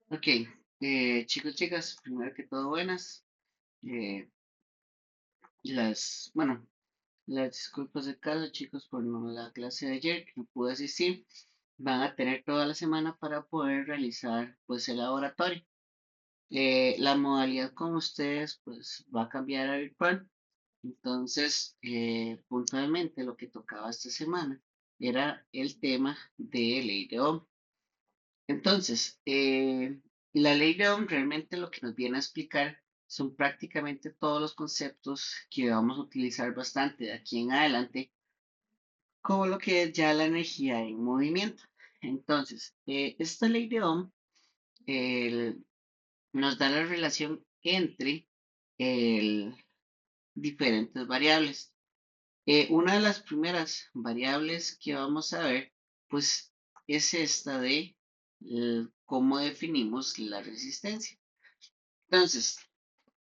Ok, chicos, chicas, primero que todo, buenas. Eh, bueno, las disculpas de caso, chicos, por no la clase de ayer, que no pude asistir. Van a tener toda la semana para poder realizar, pues, el laboratorio. La modalidad con ustedes, pues, va a cambiar a virtual. Entonces, puntualmente, lo que tocaba esta semana era el tema de ley de Ohm. Entonces, la ley de Ohm realmente lo que nos viene a explicar son prácticamente todos los conceptos que vamos a utilizar bastante de aquí en adelante, como lo que es ya la energía en movimiento. Entonces, esta ley de Ohm nos da la relación entre el- diferentes variables. Una de las primeras variables que vamos a ver, pues, es esta de cómo definimos la resistencia. Entonces,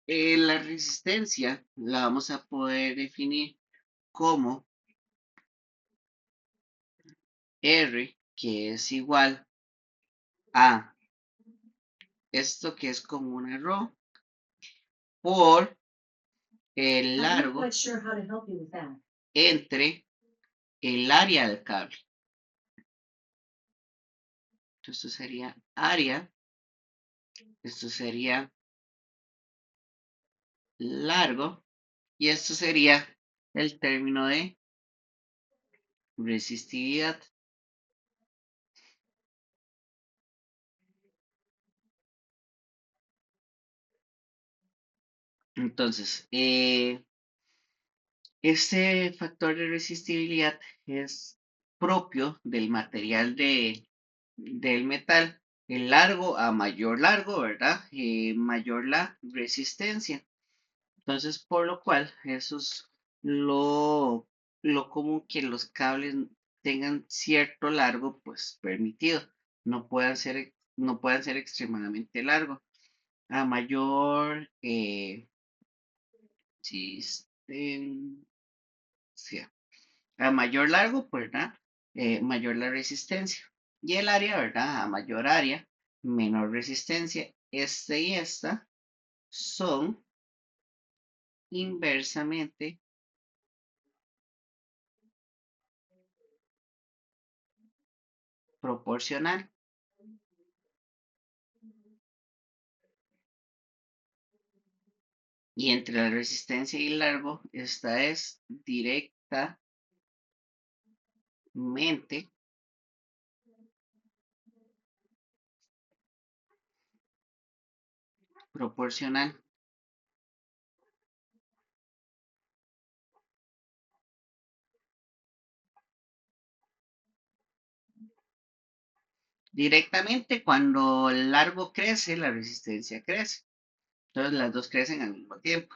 la resistencia la vamos a poder definir como R, que es igual a esto que es como una ρ por el I'm not largo quite sure how to help you with that. entre el área del cable. Esto sería área, esto sería largo y esto sería el término de resistividad. Entonces, este factor de resistibilidad es propio del material del metal. El largo a mayor largo, ¿verdad? Mayor la resistencia. Entonces, por lo cual, eso es lo común que los cables tengan cierto largo, pues permitido. No puedan ser extremadamente largos. A mayor resistencia. A mayor largo, pues, ¿verdad? Mayor la resistencia. Y el área, ¿verdad? A mayor área, menor resistencia. Este y esta son inversamente proporcional. Y entre la resistencia y el largo, esta es directamente proporcional. Directamente, cuando el largo crece, la resistencia crece. Entonces, las dos crecen al mismo tiempo.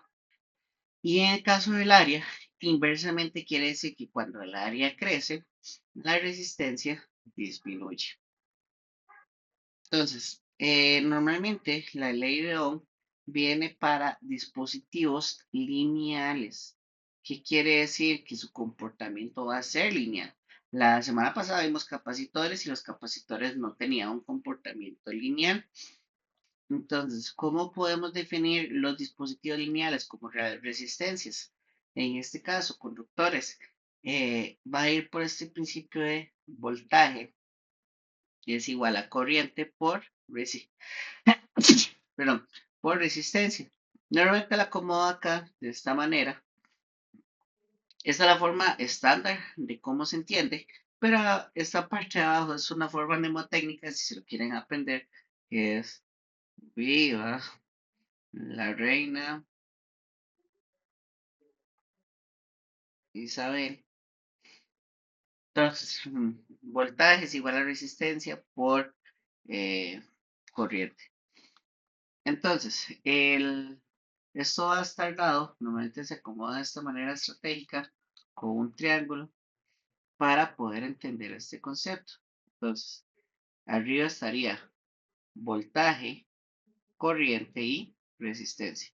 Y en el caso del área, inversamente quiere decir que cuando el área crece, la resistencia disminuye. Entonces, normalmente la ley de Ohm viene para dispositivos lineales. ¿Qué quiere decir? Que su comportamiento va a ser lineal. La semana pasada vimos capacitores y los capacitores no tenían un comportamiento lineal. Entonces, ¿cómo podemos definir los dispositivos lineales como resistencias? En este caso, conductores. Va a ir por este principio de voltaje, que es igual a corriente por, perdón, por resistencia. Normalmente la acomodo acá de esta manera. Esta es la forma estándar de cómo se entiende, pero esta parte de abajo es una forma mnemotécnica si se lo quieren aprender, que es viva la reina Isabel. Entonces, voltaje es igual a resistencia por eh, corriente. Entonces, esto va a estar dado, normalmente se acomoda de esta manera estratégica con un triángulo para poder entender este concepto. Entonces, arriba estaría voltaje, corriente y resistencia.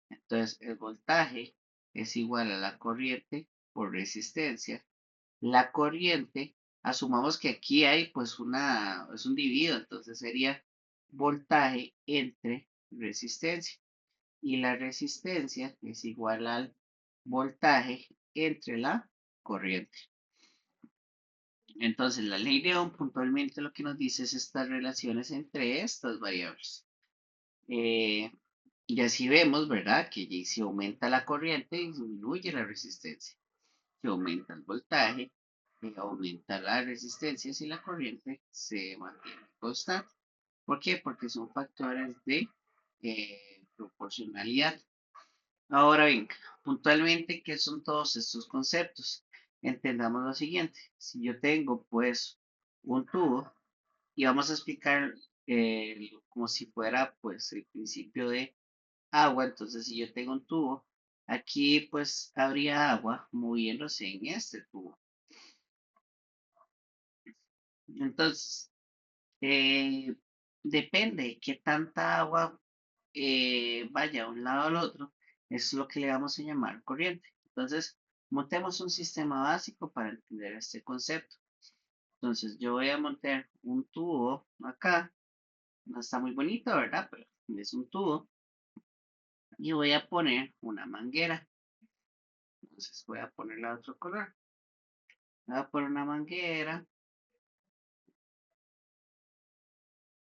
Entonces, el voltaje es igual a la corriente por resistencia. La corriente, asumamos que aquí hay pues es un dividido, entonces sería voltaje entre resistencia. Y la resistencia es igual al voltaje entre la corriente. Entonces, la ley de Ohm puntualmente lo que nos dice es estas relaciones entre estas variables. Eh, y así vemos, ¿verdad? Que si aumenta la corriente, disminuye la resistencia. Si aumenta el voltaje, aumenta la resistencia si la corriente se mantiene constante. ¿Por qué? Porque son factores de proporcionalidad. Ahora bien, puntualmente, ¿qué son todos estos conceptos? Entendamos lo siguiente. Si yo tengo, pues, un tubo y vamos a explicar como si fuera, pues, el principio de agua. Entonces, si yo tengo un tubo, aquí, pues, habría agua moviéndose en este tubo. Entonces, eh, depende qué tanta agua vaya a un lado al otro, es lo que le vamos a llamar corriente. Entonces, montemos un sistema básico para entender este concepto. Entonces, yo voy a montar un tubo acá. No está muy bonito, ¿verdad? Pero es un tubo. Y voy a poner una manguera. Entonces, voy a ponerle otro color. Voy a poner una manguera.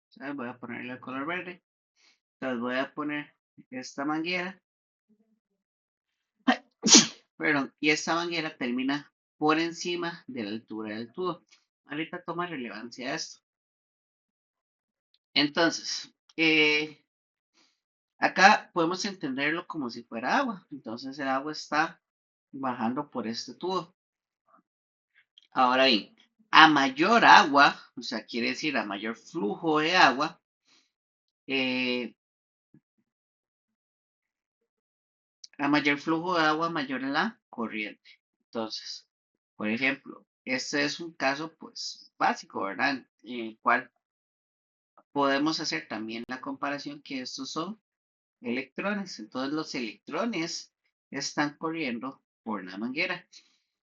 ¿Sabes? Voy a ponerle el color verde. Entonces, voy a poner esta manguera. Perdón, y esta manguera termina por encima de la altura del tubo. Ahorita toma relevancia esto. Entonces, acá podemos entenderlo como si fuera agua. Entonces el agua está bajando por este tubo. Ahora bien, a mayor agua, o sea, quiere decir a mayor flujo de agua, eh, a mayor flujo de agua, mayor la corriente. Entonces, por ejemplo, este es un caso, pues, básico, ¿verdad? En el cual podemos hacer también la comparación que estos son electrones. Entonces los electrones están corriendo por la manguera.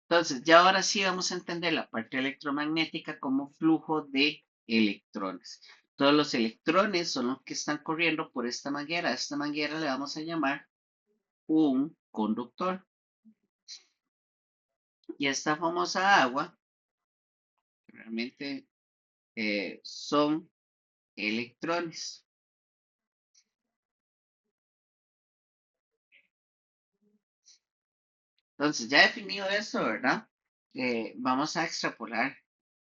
Entonces ya ahora sí vamos a entender la parte electromagnética como flujo de electrones. Todos los electrones son los que están corriendo por esta manguera. A esta manguera le vamos a llamar un conductor. Y esta famosa agua realmente son electrones. Entonces, ya definido esto, ¿verdad? Vamos a extrapolar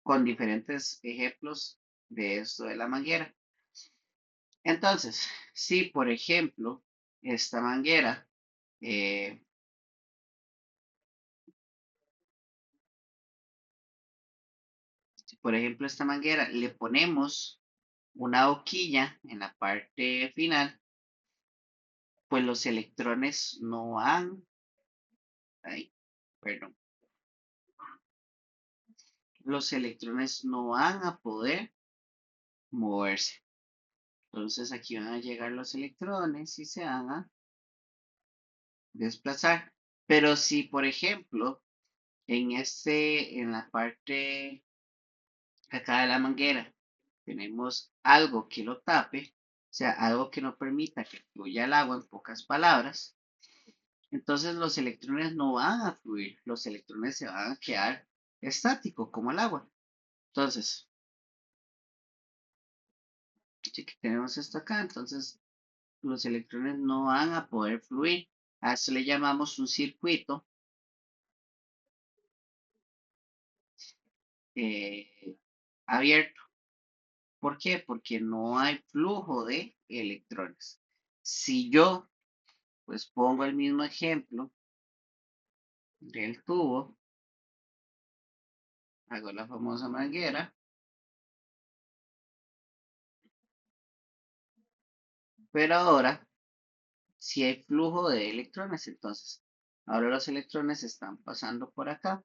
con diferentes ejemplos de esto de la manguera. Entonces, si por ejemplo, esta manguera, eh, si por ejemplo esta manguera le ponemos una boquilla en la parte final, pues los electrones no van, ay, perdón, los electrones no van a poder moverse. Entonces aquí van a llegar los electrones y se van a desplazar. Pero si, por ejemplo, en la parte acá de la manguera, tenemos algo que lo tape, o sea, algo que no permita que fluya el agua, en pocas palabras, entonces los electrones no van a fluir, los electrones se van a quedar estáticos como el agua. Entonces, si que tenemos esto acá, entonces los electrones no van a poder fluir. A eso le llamamos un circuito eh, abierto. ¿Por qué? Porque no hay flujo de electrones. Si yo, pues pongo el mismo ejemplo del tubo, hago la famosa manguera, pero ahora, si hay flujo de electrones, entonces, ahora los electrones están pasando por acá,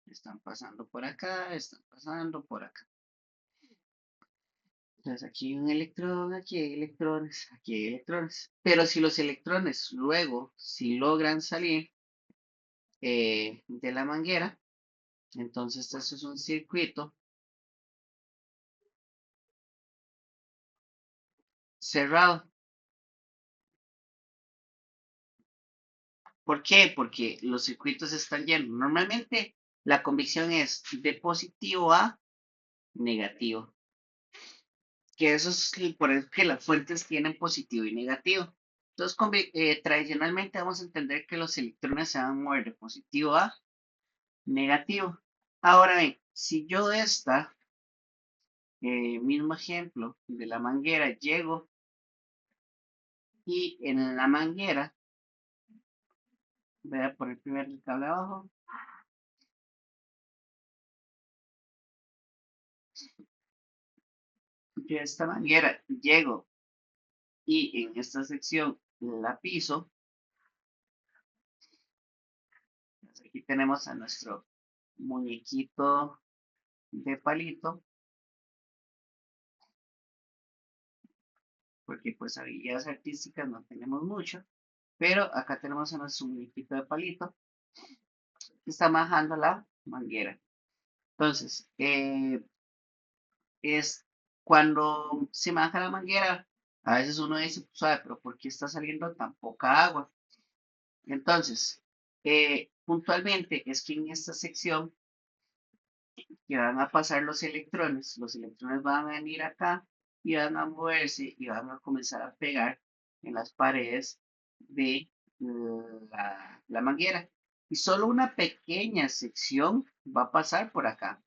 están pasando por acá, están pasando por acá. Entonces, aquí hay un electrón, aquí hay electrones, aquí hay electrones. Pero si los electrones luego, si logran salir de la manguera, entonces esto es un circuito cerrado. ¿Por qué? Porque los circuitos están llenos. Normalmente la convicción es de positivo a negativo, que eso es por eso que las fuentes tienen positivo y negativo. Entonces, tradicionalmente vamos a entender que los electrones se van a mover de positivo a negativo. Ahora bien, si yo de esta mismo ejemplo de la manguera llego y en la manguera, voy a poner primero el cable abajo, yo a esta manguera llego y en esta sección la piso. Pues aquí tenemos a nuestro muñequito de palito, porque pues habilidades artísticas no tenemos mucho, pero acá tenemos a nuestro muñequito de palito que está bajando la manguera. Entonces, es cuando se baja la manguera, a veces uno dice, pues, "Suave, pero ¿por qué está saliendo tan poca agua?". Entonces, puntualmente es que en esta sección que van a pasar los electrones van a venir acá y van a moverse y van a comenzar a pegar en las paredes de la manguera. Y solo una pequeña sección va a pasar por acá,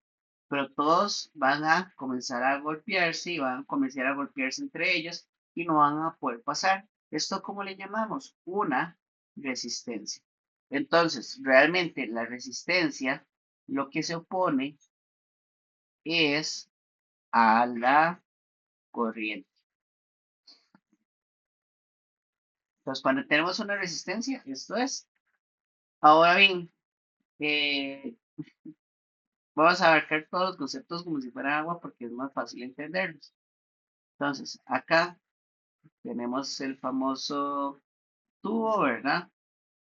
pero todos van a comenzar a golpearse y van a comenzar a golpearse entre ellos y no van a poder pasar. ¿Esto cómo le llamamos? Una resistencia. Entonces, realmente la resistencia lo que se opone es a la corriente. Entonces, cuando tenemos una resistencia, esto es. Ahora bien, eh, vamos a abarcar todos los conceptos como si fuera agua porque es más fácil entenderlos. Entonces, acá tenemos el famoso tubo, ¿verdad?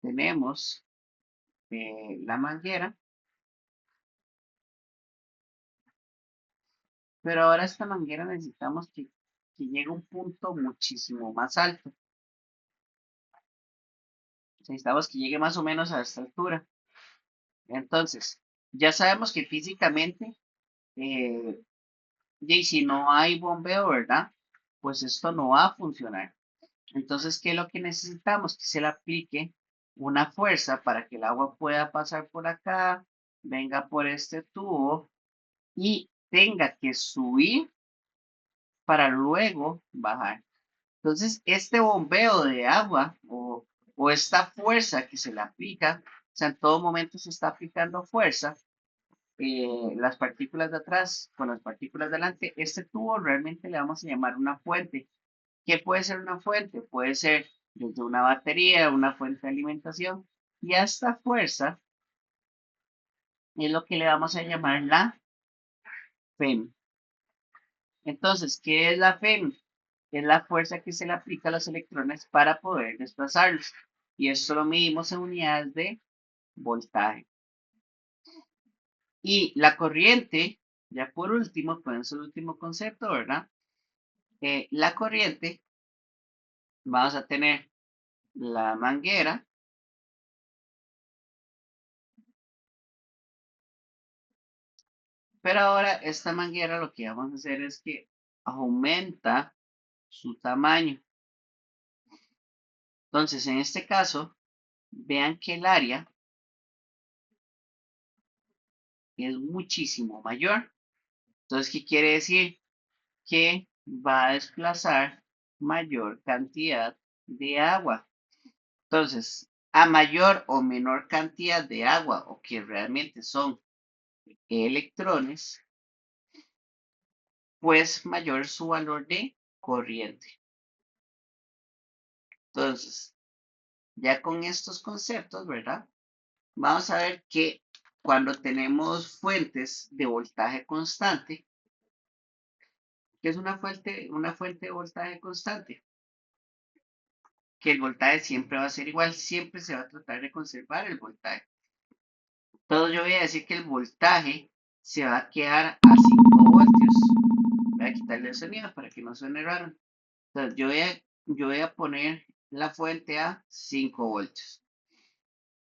Tenemos la manguera, pero ahora esta manguera necesitamos que llegue a un punto muchísimo más alto. Necesitamos que llegue más o menos a esta altura. Entonces, ya sabemos que físicamente, eh, y si no hay bombeo, ¿verdad? Pues esto no va a funcionar. Entonces, ¿qué es lo que necesitamos? Que se le aplique una fuerza para que el agua pueda pasar por acá, venga por este tubo y tenga que subir para luego bajar. Entonces, este bombeo de agua o esta fuerza que se le aplica, o sea, en todo momento se está aplicando fuerza, las partículas de atrás con las partículas de adelante, este tubo realmente le vamos a llamar una fuente. ¿Qué puede ser una fuente? Puede ser desde una batería, una fuente de alimentación, y a esta fuerza es lo que le vamos a llamar la FEM. Entonces, ¿qué es la FEM? Es la fuerza que se le aplica a los electrones para poder desplazarlos. Y esto lo medimos en unidades de voltaje. Y la corriente, ya por último, con el último concepto, ¿verdad? La corriente, vamos a tener la manguera, pero ahora esta manguera lo que vamos a hacer es que aumenta su tamaño. Entonces, en este caso, vean que el área es muchísimo mayor. Entonces, ¿qué quiere decir? Que va a desplazar mayor cantidad de agua. Entonces, a mayor o menor cantidad de agua, o que realmente son electrones, pues mayor su valor de corriente. Entonces, ya con estos conceptos, ¿verdad? Vamos a ver que cuando tenemos fuentes de voltaje constante, ¿qué es una fuente de voltaje constante? Que el voltaje siempre va a ser igual, siempre se va a tratar de conservar el voltaje. Entonces yo voy a decir que el voltaje se va a quedar a 5 voltios. Voy a quitarle el sonido para que no suene raro. Entonces, yo voy a poner la fuente a 5 voltios.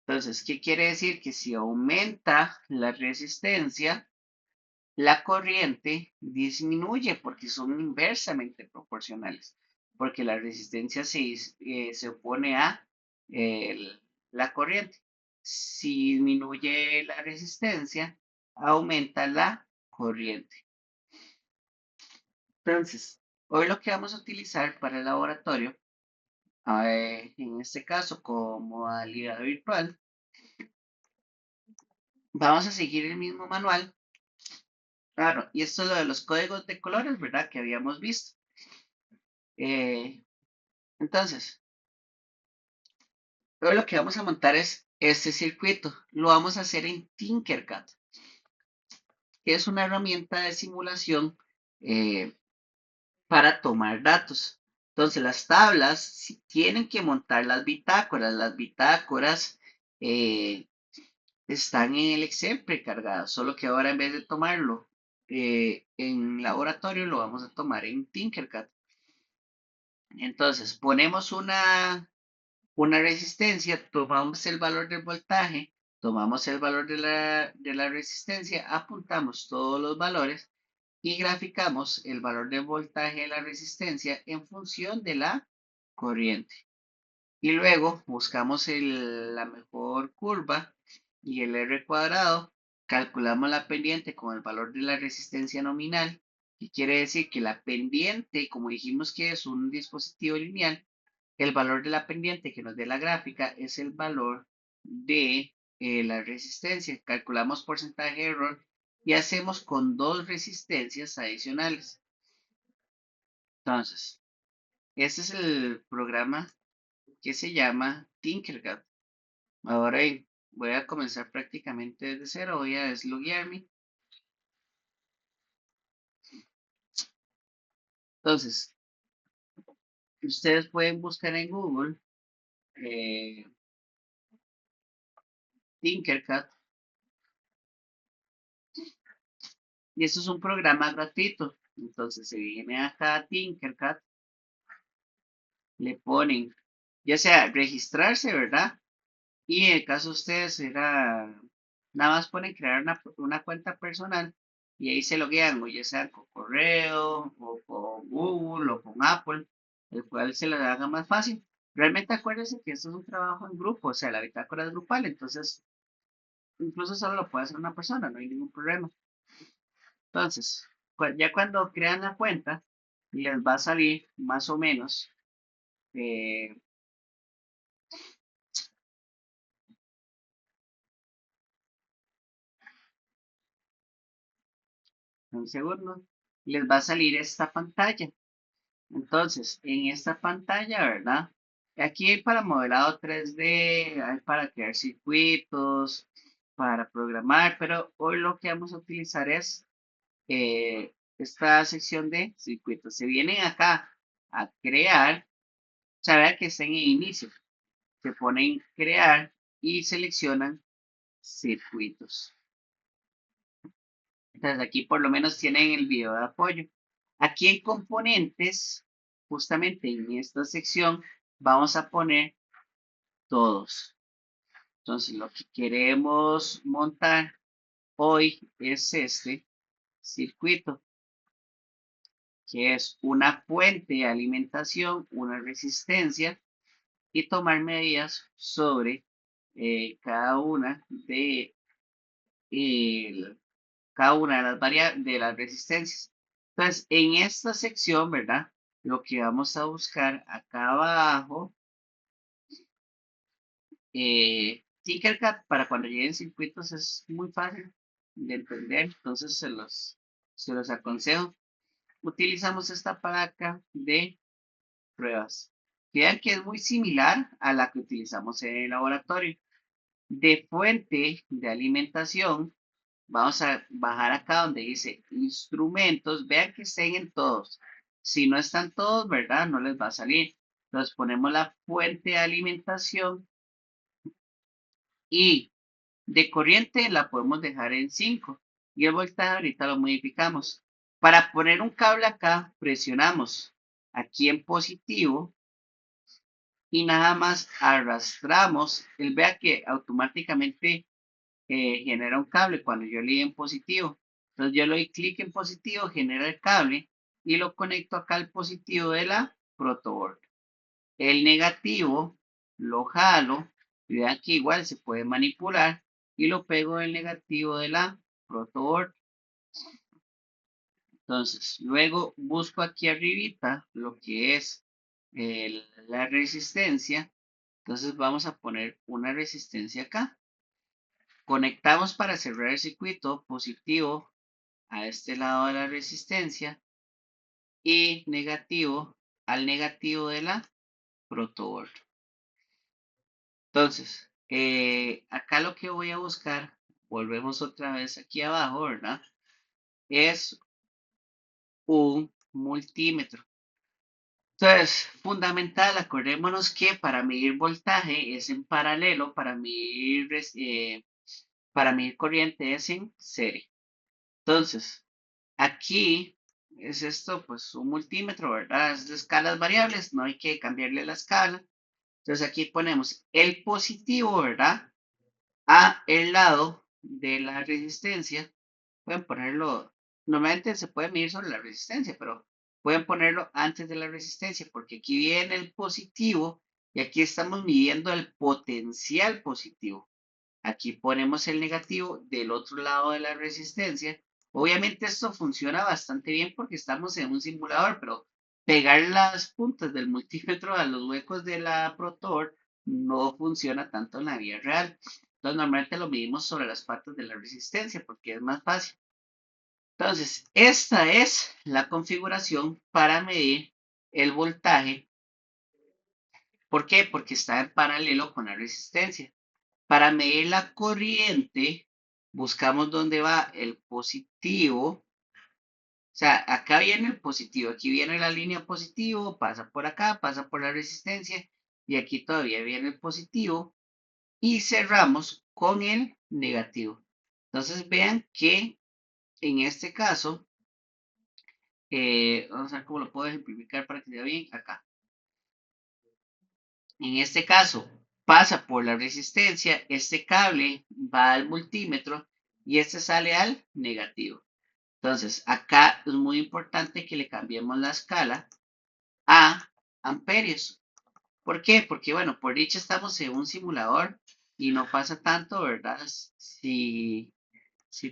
Entonces, ¿qué quiere decir? Que si aumenta la resistencia, la corriente disminuye porque son inversamente proporcionales, porque la resistencia se opone a la corriente. Si disminuye la resistencia, aumenta la corriente. Entonces, hoy lo que vamos a utilizar para el laboratorio, en este caso como modalidad virtual, vamos a seguir el mismo manual. Claro, y esto es lo de los códigos de colores, ¿verdad? Que habíamos visto. Eh, entonces, hoy lo que vamos a montar es este circuito. Lo vamos a hacer en Tinkercad, que es una herramienta de simulación eh, para tomar datos. Entonces, las tablas tienen que montar las bitácoras. Las bitácoras eh, están en el Excel precargadas, solo que ahora en vez de tomarlo en laboratorio, lo vamos a tomar en Tinkercad. Entonces, ponemos una resistencia, tomamos el valor del voltaje, tomamos el valor de la resistencia, apuntamos todos los valores y graficamos el valor del voltaje de la resistencia en función de la corriente. Y luego buscamos la mejor curva y el R cuadrado, calculamos la pendiente con el valor de la resistencia nominal, que quiere decir que la pendiente, como dijimos que es un dispositivo lineal, el valor de la pendiente que nos dé la gráfica es el valor de la resistencia. Calculamos porcentaje de error y hacemos con dos resistencias adicionales. Entonces, este es el programa que se llama Tinkercad. Ahora voy a comenzar prácticamente desde cero. Voy a desloguearme. Entonces, ustedes pueden buscar en Google eh, Tinkercad. Y esto es un programa gratuito. Entonces se viene acá a Tinkercad, le ponen, ya sea registrarse, ¿verdad? Y en el caso de ustedes era, nada más ponen crear una cuenta personal y ahí se loguean, o ya sea con correo, o con Google, o con Apple, el cual se les haga más fácil. Realmente acuérdense que esto es un trabajo en grupo, o sea, la bitácora es grupal, entonces incluso solo lo puede hacer una persona, no hay ningún problema. Entonces, ya cuando crean la cuenta, les va a salir más o menos, eh, un segundo, les va a salir esta pantalla. Entonces, en esta pantalla, ¿verdad? Aquí hay para modelado 3D, hay para crear circuitos, para programar, pero hoy lo que vamos a utilizar es esta sección de circuitos. Se vienen acá a crear, saber que estén en inicio. Se ponen crear y seleccionan circuitos. Entonces aquí por lo menos tienen el video de apoyo. Aquí en componentes, justamente en esta sección, vamos a poner todos. Entonces lo que queremos montar hoy es este circuito, que es una fuente de alimentación, una resistencia y tomar medidas sobre cada una el- cada una de de las resistencias. Entonces, en esta sección, ¿verdad? Lo que vamos a buscar acá abajo, Tinkercad para cuando lleguen circuitos es muy fácil de entender, entonces se los aconsejo. Utilizamos esta placa de pruebas. Vean que es muy similar a la que utilizamos en el laboratorio. De fuente de alimentación, vamos a bajar acá donde dice instrumentos. Vean que estén en todos. Si no están todos, ¿verdad? No les va a salir. Entonces ponemos la fuente de alimentación y de corriente la podemos dejar en 5. Y el voltaje ahorita lo modificamos. Para poner un cable acá, presionamos aquí en positivo y nada más arrastramos. Él vea que automáticamente genera un cable cuando yo le doy en positivo. Entonces yo le doy clic en positivo, genera el cable y lo conecto acá al positivo de la protoboard. El negativo lo jalo y vean que igual se puede manipular y lo pego en el negativo de la protoboard. Entonces, luego busco aquí arribita lo que es la resistencia. Entonces vamos a poner una resistencia acá. Conectamos para cerrar el circuito positivo a este lado de la resistencia y negativo al negativo de la protoboard. Entonces, acá lo que voy a buscar, volvemos otra vez aquí abajo, ¿verdad? Es un multímetro. Entonces, fundamental, acordémonos que para medir voltaje es en paralelo, para medir corriente es en serie. Entonces, aquí es esto, pues un multímetro, ¿verdad? Es de escalas variables, no hay que cambiarle la escala. Entonces aquí ponemos el positivo, ¿verdad? A el lado de la resistencia. Pueden ponerlo, normalmente se puede medir sobre la resistencia, pero pueden ponerlo antes de la resistencia, porque aquí viene el positivo y aquí estamos midiendo el potencial positivo. Aquí ponemos el negativo del otro lado de la resistencia. Obviamente esto funciona bastante bien porque estamos en un simulador, pero pegar las puntas del multímetro a los huecos de la Protor no funciona tanto en la vida real. Entonces normalmente lo medimos sobre las patas de la resistencia porque es más fácil. Entonces, esta es la configuración para medir el voltaje. ¿Por qué? Porque está en paralelo con la resistencia. Para medir la corriente, buscamos dónde va el positivo. O sea, acá viene el positivo, aquí viene la línea positivo, pasa por acá, pasa por la resistencia y aquí todavía viene el positivo y cerramos con el negativo. Entonces vean que en este caso, vamos a ver cómo lo puedo ejemplificar para que se vea bien acá. En este caso, pasa por la resistencia, este cable va al multímetro y este sale al negativo. Entonces, acá es muy importante que le cambiemos la escala a amperios. ¿Por qué? Porque, bueno, por dicha estamos en un simulador y no pasa tanto, ¿verdad? Si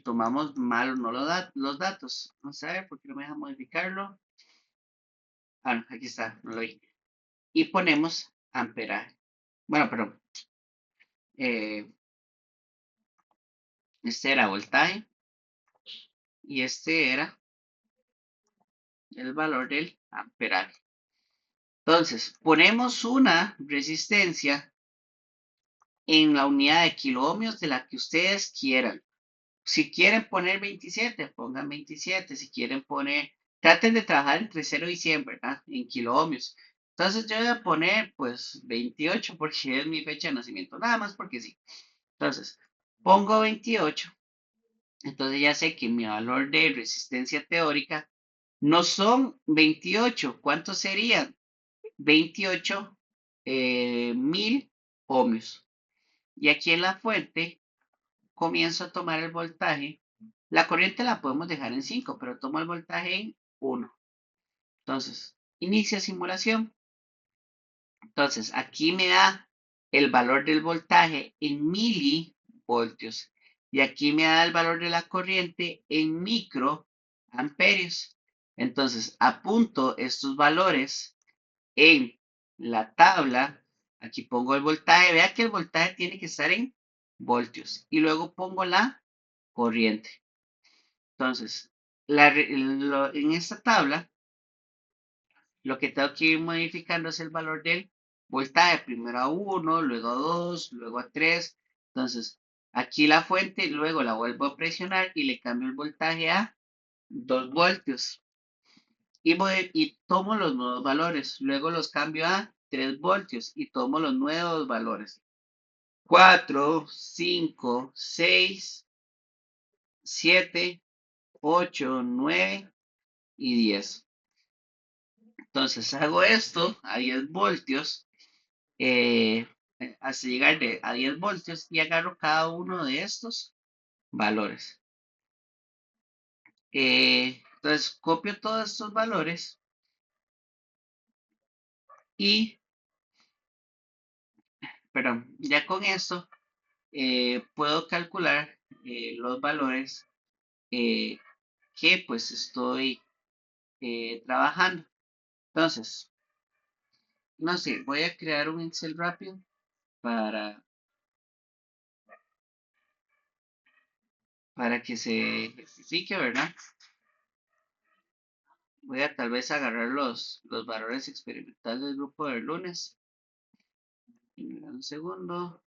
tomamos mal o no los datos. Vamos a ver, ¿por qué no me deja modificarlo? Ah, no, aquí está, no lo vi. Y ponemos amperaje. Bueno, perdón. eh, Este era voltaje y este era el valor del amperaje. Entonces, ponemos una resistencia en la unidad de kiloohmios de la que ustedes quieran. Si quieren poner 27, pongan 27. Si quieren poner, traten de trabajar entre 0 y 100, ¿verdad? En kiloohmios. Entonces yo voy a poner pues 28 porque es mi fecha de nacimiento, nada más porque sí. Entonces, pongo 28. Entonces ya sé que mi valor de resistencia teórica no son 28. ¿Cuántos serían? 28 mil ohmios. Y aquí en la fuente comienzo a tomar el voltaje. La corriente la podemos dejar en 5, pero tomo el voltaje en 1. Entonces, inicia simulación. Entonces, aquí me da el valor del voltaje en milivoltios. Y aquí me da el valor de la corriente en microamperios. Entonces, apunto estos valores en la tabla. Aquí pongo el voltaje. Vea que el voltaje tiene que estar en voltios. Y luego pongo la corriente. Entonces, en esta tabla, lo que tengo que ir modificando es el valor del voltaje. Primero a 1, luego a 2, luego a 3. Entonces, aquí la fuente, luego la vuelvo a presionar y le cambio el voltaje a 2 voltios. Y tomo los nuevos valores. Luego los cambio a 3 voltios y tomo los nuevos valores. 4, 5, 6, 7, 8, 9 y 10. Entonces hago esto a 10 voltios, eh, hasta llegar a 10 voltios y agarro cada uno de estos valores. Entonces copio todos estos valores y, perdón, ya con esto puedo calcular los valores eh, que pues estoy trabajando. Entonces, no sé, voy a crear un Excel rápido para, para que se justifique, ¿verdad? Voy a tal vez agarrar los valores experimentales del grupo del lunes. Y me da un segundo.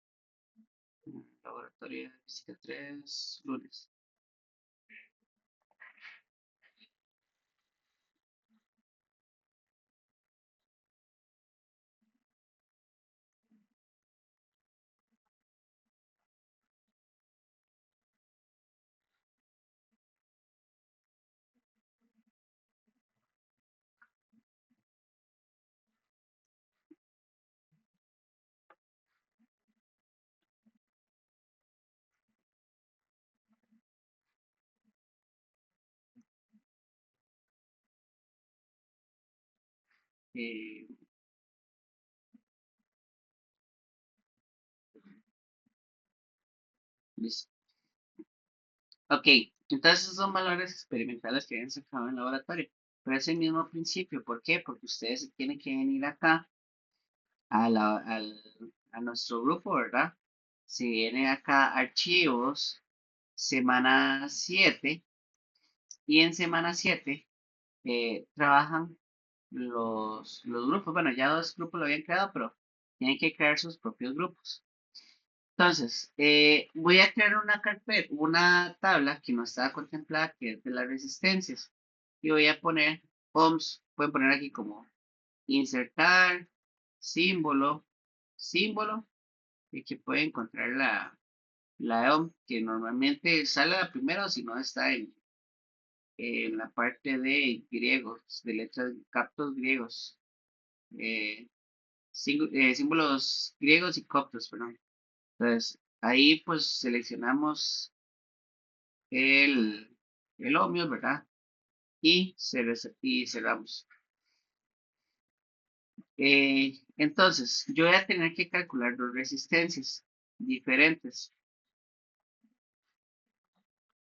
Laboratorio de física 3 lunes. Eh, listo. Ok, entonces esos son valores experimentales que habían sacado en el laboratorio. Pero es el mismo principio. ¿Por qué? Porque ustedes tienen que venir acá a nuestro grupo, ¿verdad? Si viene acá archivos, semana 7 y en semana 7 trabajan los grupos. Bueno, ya dos grupos lo habían creado, pero tienen que crear sus propios grupos. Entonces, voy a crear una carpeta, una tabla que no estaba contemplada, que es de las resistencias. Y voy a poner ohms. Pueden poner aquí como insertar, símbolo, símbolo, y que puede encontrar la ohm, que normalmente sale a la primera o si no está en la parte de griegos, de letras, captos griegos, eh, símbolos griegos y coptos, perdón. Entonces, ahí pues seleccionamos el, el ohmio, ¿verdad? Y cerramos. Entonces, yo voy a tener que calcular dos resistencias diferentes.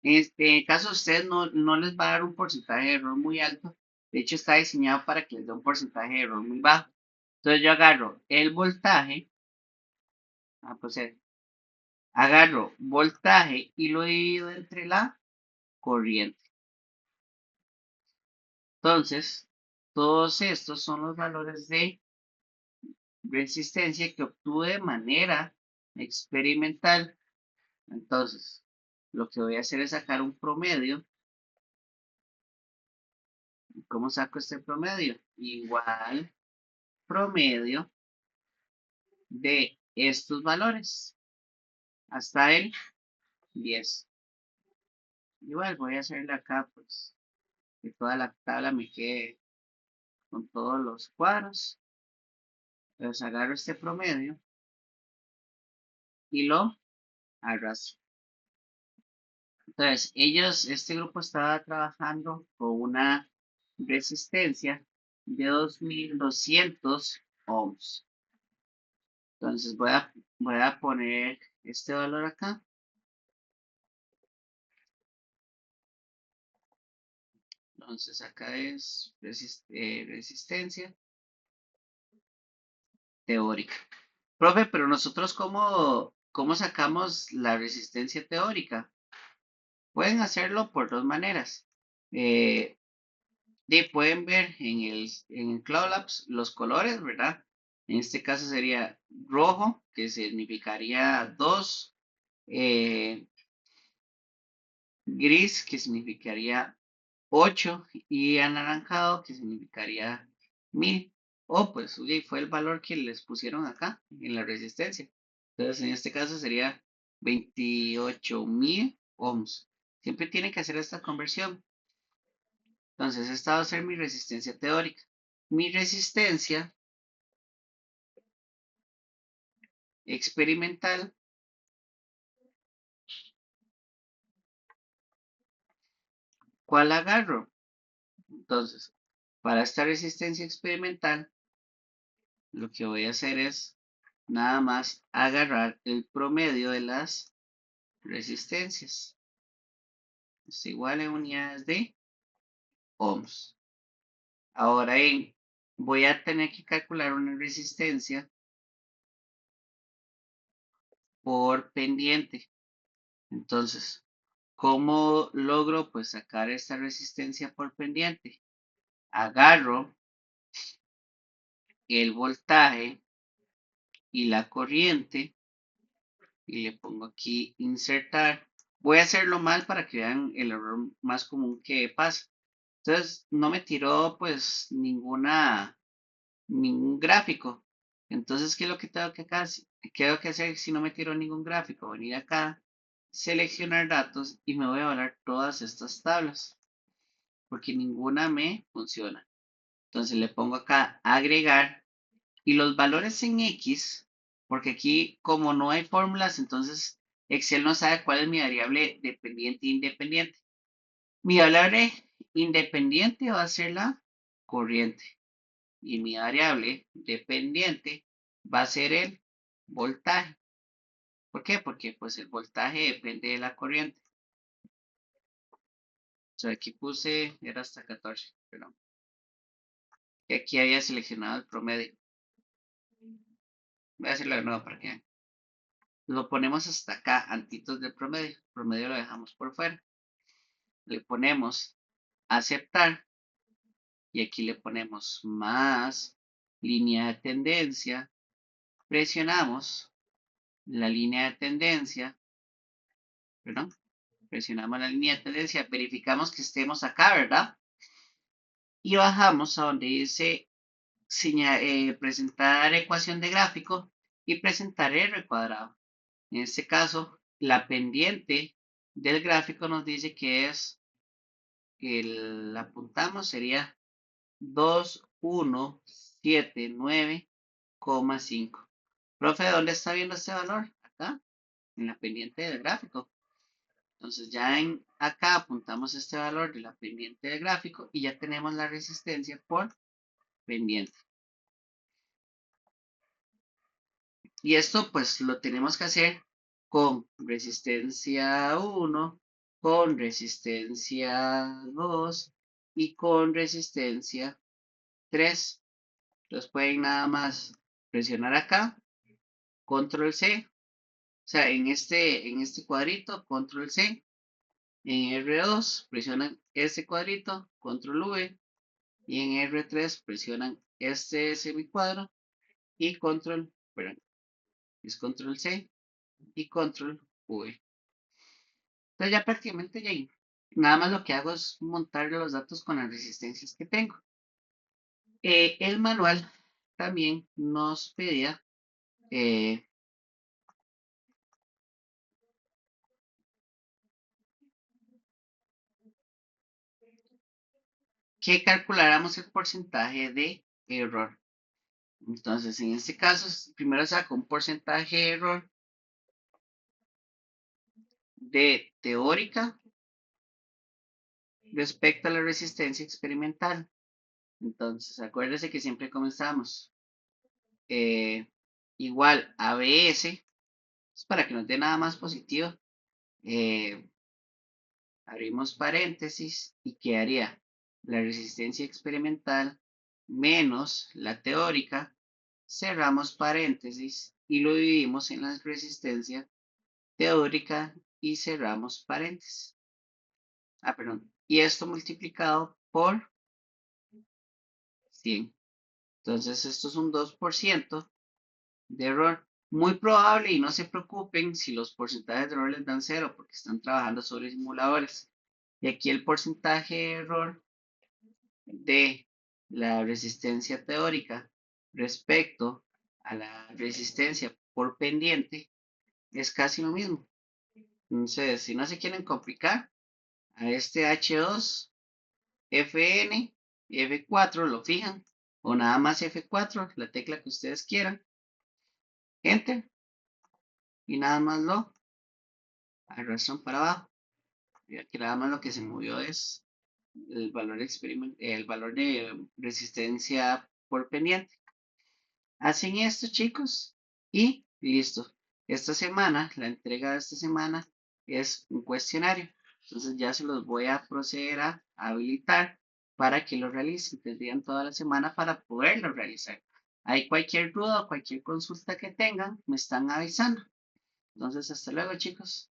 En caso de ustedes no les va a dar un porcentaje de error muy alto. De hecho, está diseñado para que les dé un porcentaje de error muy bajo. Entonces, yo agarro el voltaje, pues agarro voltaje y lo divido entre la corriente. Entonces, todos estos son los valores de resistencia que obtuve de manera experimental. Entonces, lo que voy a hacer es sacar un promedio. ¿Cómo saco este promedio? Igual promedio de estos valores hasta el 10. Igual voy a hacerle acá, pues, que toda la tabla me quede con todos los cuadros. Entonces agarro este promedio y lo arrastro. Entonces, este grupo estaba trabajando con una resistencia de 2200 ohms. Entonces voy a poner este valor acá. Entonces acá es resistencia teórica. Profe, pero nosotros ¿cómo sacamos la resistencia teórica? Pueden hacerlo por dos maneras. Eh, pueden ver en el Cloud Labs los colores, ¿verdad? En este caso sería rojo, que significaría 2, gris, que significaría 8, y anaranjado, que significaría 1000. O pues, oye, fue el valor que les pusieron acá en la resistencia. Entonces, en este caso sería 28.000 ohms. Siempre tiene que hacer esta conversión. Entonces, esta va a ser mi resistencia teórica. mi resistencia experimental ¿cuál agarro? Entonces, para esta resistencia experimental, lo que voy a hacer es nada más agarrar el promedio de las resistencias. Es igual en unidades de ohms. Ahora voy a tener que calcular una resistencia por pendiente. Entonces, ¿cómo logro pues sacar esta resistencia por pendiente? Agarro el voltaje y la corriente y le pongo aquí insertar. Voy a hacerlo mal para que vean el error más común que pasa. Entonces, no me tiró pues ningún gráfico. Entonces, ¿qué es lo que tengo que hacer? ¿Qué tengo que hacer si no me tiró ningún gráfico? Venir acá, seleccionar datos y me voy a volar todas estas tablas porque ninguna me funciona. Entonces le pongo acá agregar y los valores en X, porque aquí como no hay fórmulas, entonces Excel no sabe cuál es mi variable dependiente e independiente. Mi variable independiente va a ser la corriente y mi variable dependiente va a ser el voltaje. ¿Por qué? Porque pues el voltaje depende de la corriente. O sea, aquí puse, era hasta 14, perdón. Y aquí había seleccionado el promedio. Voy a hacerlo de nuevo para que vean. Lo ponemos hasta acá, antitos del promedio. El promedio lo dejamos por fuera. Le ponemos aceptar y aquí le ponemos más línea de tendencia. Presionamos la línea de tendencia, perdón, presionamos la línea de tendencia, verificamos que estemos acá, ¿verdad? Y bajamos a donde dice presentar ecuación de gráfico y presentar R cuadrado. En este caso, la pendiente del gráfico nos dice que es, la apuntamos, sería 2179,5. Profe, ¿dónde está viendo este valor? Acá, en la pendiente del gráfico. Entonces ya acá apuntamos este valor de la pendiente del gráfico y ya tenemos la resistencia por pendiente. Y esto pues lo tenemos que hacer con resistencia 1, con resistencia 2 y con resistencia 3. Entonces pueden nada más presionar acá, control C, o sea, en este cuadrito, control C, en R2 presionan este cuadrito, control V, y en R3 presionan este semicuadro y control, perdón, es control C y control V. Entonces ya prácticamente ya nada más lo que hago es montar los datos con las resistencias que tengo. El manual también nos pedía que calculáramos el porcentaje de error. Entonces, en este caso, primero saco un porcentaje de error de teórica respecto a la resistencia experimental. Entonces, acuérdese que siempre comenzamos igual a ABS, es para que nos dé nada más positivo. Abrimos paréntesis y quedaría la resistencia experimental menos la teórica. Cerramos paréntesis y lo dividimos en la resistencia teórica y cerramos paréntesis. Perdón. Y esto multiplicado por 100. Entonces esto es un 2% de error. Muy probable y no se preocupen si los porcentajes de error les dan 0 porque están trabajando sobre simuladores. Y aquí el porcentaje de error de la resistencia teórica respecto a la resistencia por pendiente es casi lo mismo. Entonces, si no se quieren complicar, a este H2, Fn y F4 lo fijan o nada más F4, la tecla que ustedes quieran, Enter, y nada más lo arrastran para abajo. Y aquí nada más lo que se movió es el valor de resistencia por pendiente. Hacen esto, chicos, y listo. Esta semana, la entrega de esta semana es un cuestionario. Entonces ya se los voy a proceder a habilitar para que lo realicen. Tendrían toda la semana para poderlo realizar. Hay cualquier duda o cualquier consulta que tengan, me están avisando. Entonces, hasta luego, chicos.